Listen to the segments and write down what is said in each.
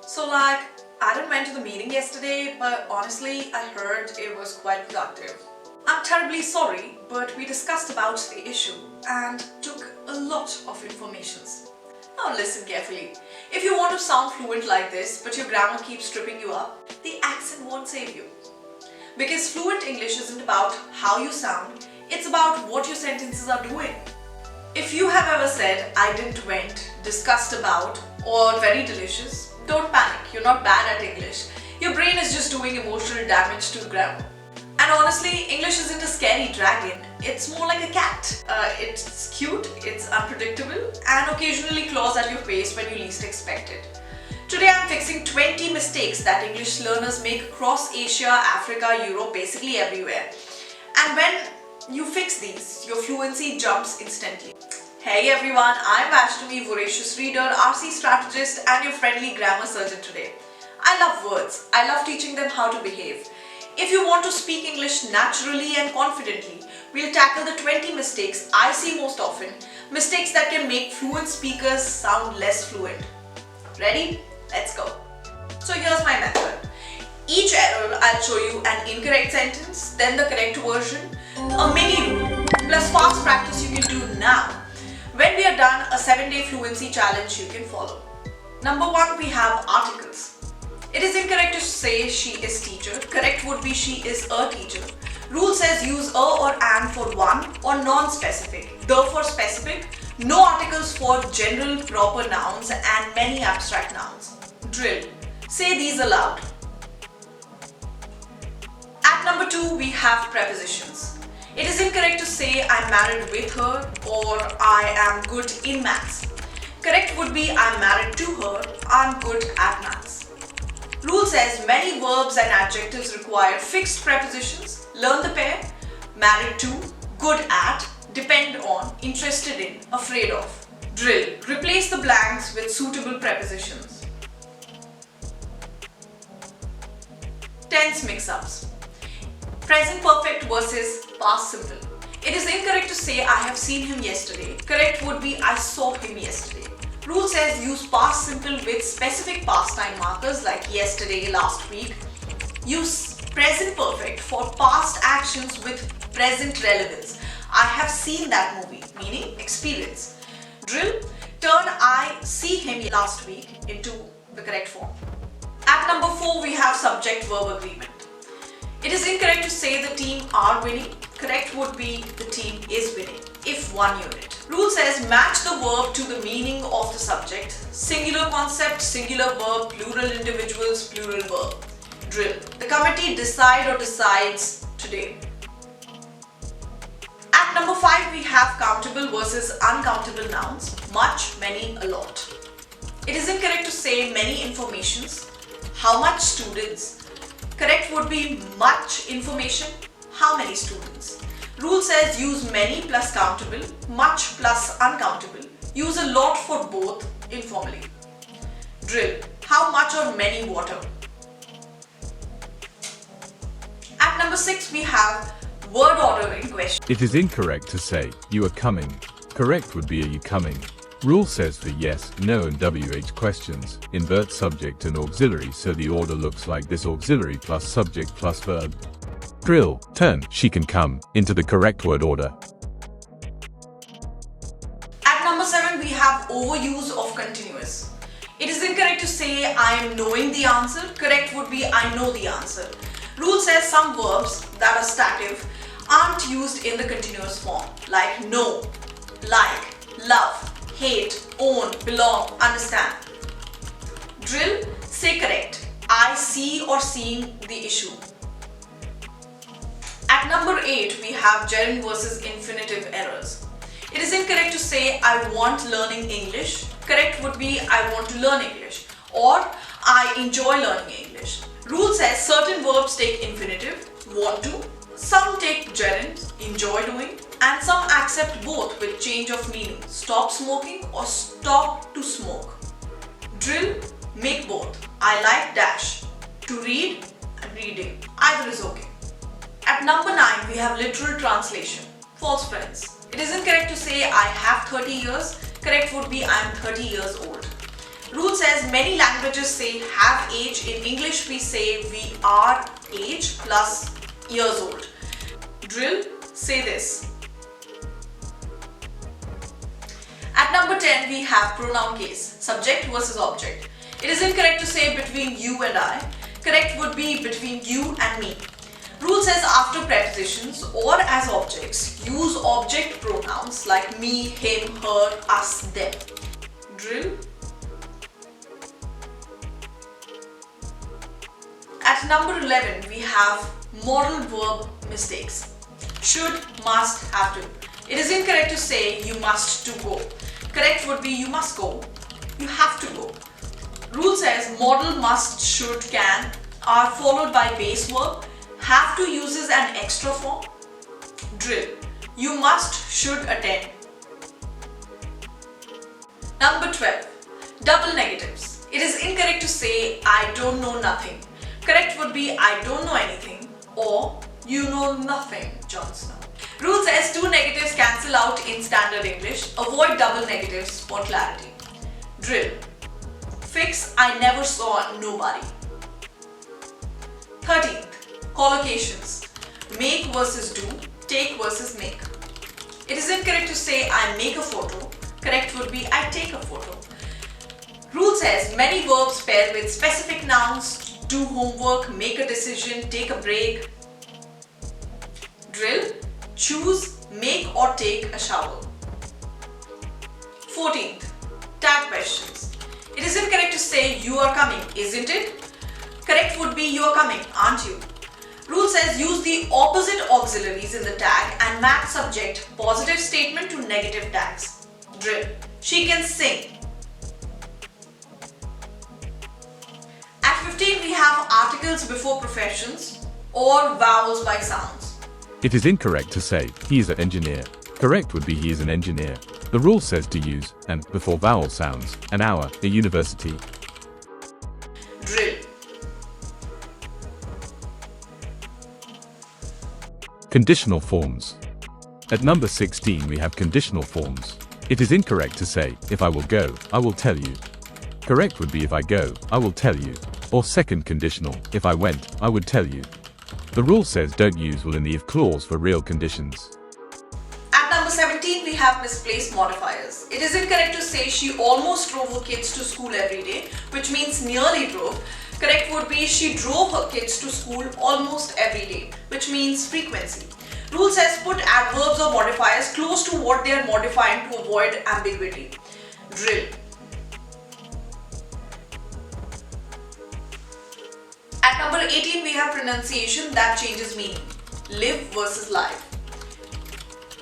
I didn't went to the meeting yesterday, but honestly, I heard it was quite productive. I'm terribly sorry, but we discussed about the issue and took a lot of informations. Now listen carefully. If you want to sound fluent like this, but your grammar keeps tripping you up, the accent won't save you. Because fluent English isn't about how you sound, it's about what your sentences are doing. If you have ever said, I didn't went, discussed about, or very delicious, don't panic, you're not bad at English. Your brain is just doing emotional damage to grammar. And honestly, English isn't a scary dragon, it's more like a cat. It's cute, it's unpredictable, and occasionally claws at your face when you least expect it. Today I'm fixing 20 mistakes that English learners make across Asia, Africa, Europe, basically everywhere. And when you fix these, your fluency jumps instantly. Hey everyone, I'm Vaishnavi, voracious reader, RC strategist, and your friendly grammar surgeon today. I love words. I love teaching them how to behave. If you want to speak English naturally and confidently, we'll tackle the 20 mistakes I see most often, mistakes that can make fluent speakers sound less fluent. Ready? Let's go. So here's my method. Each error, I'll show you an incorrect sentence, then the correct version, a mini rule, plus fast practice you can do now. When we are done, a 7-day fluency challenge you can follow. Number 1, we have articles. It is incorrect to say she is teacher. Correct would be she is a teacher. Rule says use a or an for one or non-specific. The for specific. No articles for general proper nouns and many abstract nouns. Drill. Say these aloud. At number 2, we have prepositions. It is incorrect to say I'm married with her or I am good in maths. Correct would be I'm married to her, I'm good at maths. Rule says many verbs and adjectives require fixed prepositions. Learn the pair. Married to, good at, depend on, interested in, afraid of. Drill. Replace the blanks with suitable prepositions. Tense mix-ups. Present perfect versus past simple. It is incorrect to say I have seen him yesterday. Correct would be I saw him yesterday. Rule says use past simple with specific past time markers like yesterday, last week. Use present perfect for past actions with present relevance. I have seen that movie, meaning experience. Drill. Turn I see him last week into the correct form. At number 4, we have subject-verb agreement. It is incorrect to say the team are winning. Correct would be the team is winning, if one unit. Rule says match the verb to the meaning of the subject. Singular concept, singular verb, plural individuals, plural verb. Drill. The committee decide or decides today. At number 5, we have countable versus uncountable nouns. Much, many, a lot. It is incorrect to say many informations. How much students? Correct would be much information. How many students? Rule says use many plus countable, much plus uncountable. Use a lot for both informally. Drill. How much or many water? At number 6, we have word order in question. It is incorrect to say you are coming. Correct would be are you coming. Rule says for yes, no and WH questions, invert subject and auxiliary so the order looks like this: auxiliary plus subject plus verb. Drill. Turn she can come into the correct word order. At number 7, we have overuse of continuous. It is incorrect to say I am knowing the answer. Correct would be I know the answer. Rule says some verbs that are stative aren't used in the continuous form, like know, like, love, hate, own, belong, understand. Drill. Say correct. I see or seeing the issue. At number 8, we have gerund versus infinitive errors. It is incorrect to say I want learning English. Correct would be I want to learn English or I enjoy learning English. Rule says certain verbs take infinitive, want to, some take gerund, enjoy doing, and some accept both with change of meaning, stop smoking or stop to smoke. Drill. Make both. I like dash, to read and reading. Either is okay. At number 9, we have literal translation. False friends. It is incorrect to say I have 30 years. Correct would be I am 30 years old. Rule says many languages say have age. In English we say we are age plus years old. Drill, say this. At number 10 we have pronoun case, subject versus object. It is incorrect to say between you and I. Correct would be between you and me. Rule says after prepositions or as objects, use object pronouns like me, him, her, us, them. Drill. At number 11 we have modal verb mistakes. Should, must, have to. It is incorrect to say you must to go. Correct would be you must go, you have to go. Rule says modal must, should, can are followed by base verb. Have to uses an extra form. Drill. You must, should attend. Number 12. Double negatives. It is incorrect to say I don't know nothing. Correct would be I don't know anything or you know nothing, Jon Snow. Rule says two negatives cancel out in standard English. Avoid double negatives for clarity. Drill. Fix I never saw nobody. 13th. Collocations. Make versus do. Take versus make. It is incorrect to say I make a photo. Correct would be I take a photo. Rule says many verbs pair with specific nouns. Do homework, make a decision, take a break. Drill. Choose, make or take a shower. 14th. Tag questions. It is incorrect to say you are coming, isn't it? Correct would be you are coming, aren't you? Rule says use the opposite auxiliaries in the tag and match subject positive statement to negative tags. Drill. She can sing. At 15 we have articles before professions or vowels by sounds. It is incorrect to say he is an engineer. Correct would be he is an engineer. The rule says to use and before vowel sounds, an hour, a university. Drill. Conditional forms. At number 16 we have conditional forms. It is incorrect to say, if I will go, I will tell you. Correct would be if I go, I will tell you. Or second conditional, if I went, I would tell you. The rule says don't use will in the if clause for real conditions. At number 17 we have misplaced modifiers. It is incorrect to say she almost drove her kids to school every day, which means nearly drove. Correct would be she drove her kids to school almost every day, which means frequency. Rule says put adverbs or modifiers close to what they are modifying to avoid ambiguity. Drill. At number 18 we have pronunciation that changes meaning. Live versus live.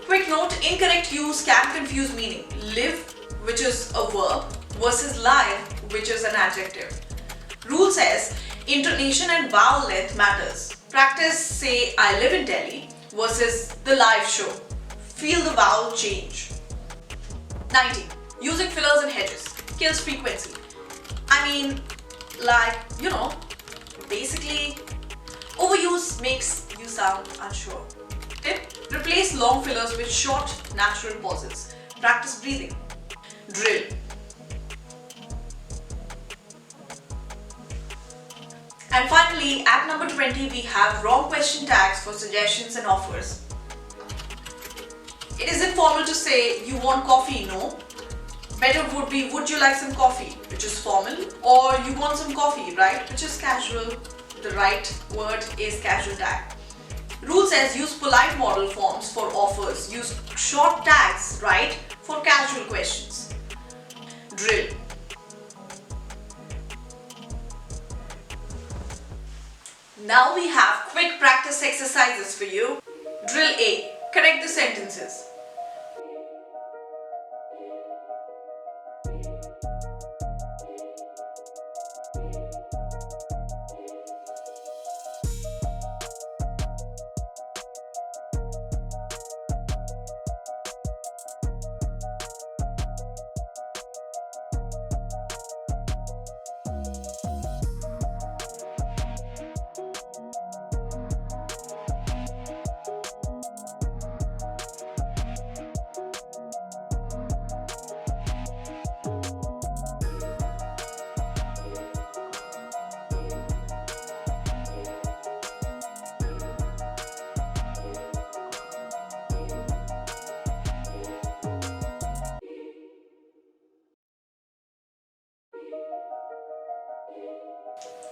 Quick note, incorrect use can confuse meaning. Live, which is a verb, versus live, which is an adjective. Rule says intonation and vowel length matters. Practice say I live in Delhi versus the live show. Feel the vowel change. 19. Using fillers and hedges kills frequency. I mean, like, basically, overuse makes you sound unsure. Tip: replace long fillers with short, natural pauses. Practice breathing. Drill. And finally, at number 20, we have wrong question tags for suggestions and offers. It is informal to say, you want coffee? No. Better would be, would you like some coffee? Which is formal. Or you want some coffee, right? Which is casual. The right word is casual tag. Rule says use polite modal forms for offers. Use short tags, right, for casual questions. Drill. Now we have quick practice exercises for you. Drill A. Correct the sentences.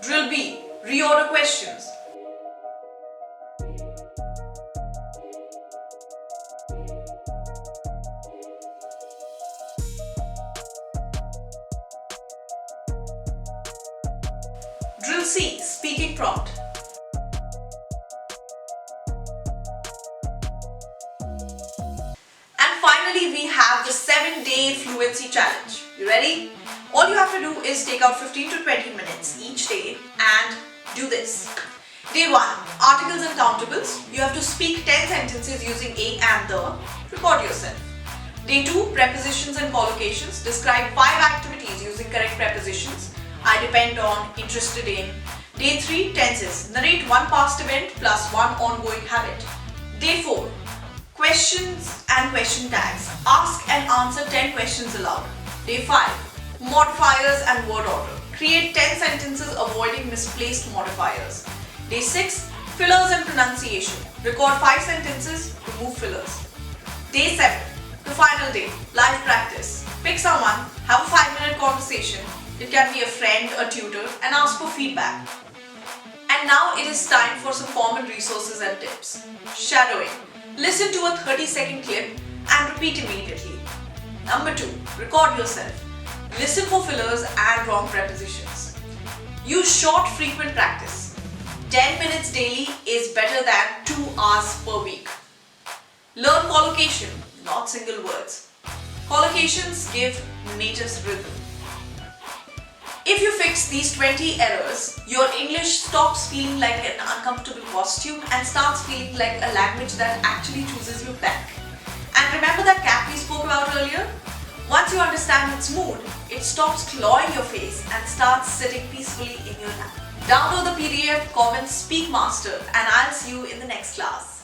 Drill B. Reorder questions. Drill C. Speaking prompt. And finally, we have the 7-day fluency challenge. You ready? All you have to do is take out 15 to 20 minutes each day and do this. Day 1. Articles and countables. You have to speak 10 sentences using a and the. Record yourself. Day 2. Prepositions and collocations. Describe 5 activities using correct prepositions. I depend on, interested in. Day 3. Tenses. Narrate one past event plus one ongoing habit. Day 4. Questions and question tags. Ask and answer 10 questions aloud. Day 5. Modifiers and word order. Create 10 sentences avoiding misplaced modifiers. Day 6. Fillers and pronunciation. Record 5 sentences, remove fillers. Day 7. The final day. Live practice. Pick someone, have a 5-minute conversation. It can be a friend, a tutor, and ask for feedback. And now it is time for some common resources and tips. Shadowing. Listen to a 30-second clip and repeat immediately. Number 2. Record yourself. Listen for fillers and wrong prepositions. Use short, frequent practice. 10 minutes daily is better than 2 hours per week. Learn collocation, not single words. Collocations give natives rhythm. If you fix these 20 errors, your English stops feeling like an uncomfortable costume and starts feeling like a language that actually chooses you back. And remember that cat we spoke about earlier? Once you understand its mood, it stops clawing your face and starts sitting peacefully in your lap. Download the PDF, comment, Speak Master, and I'll see you in the next class.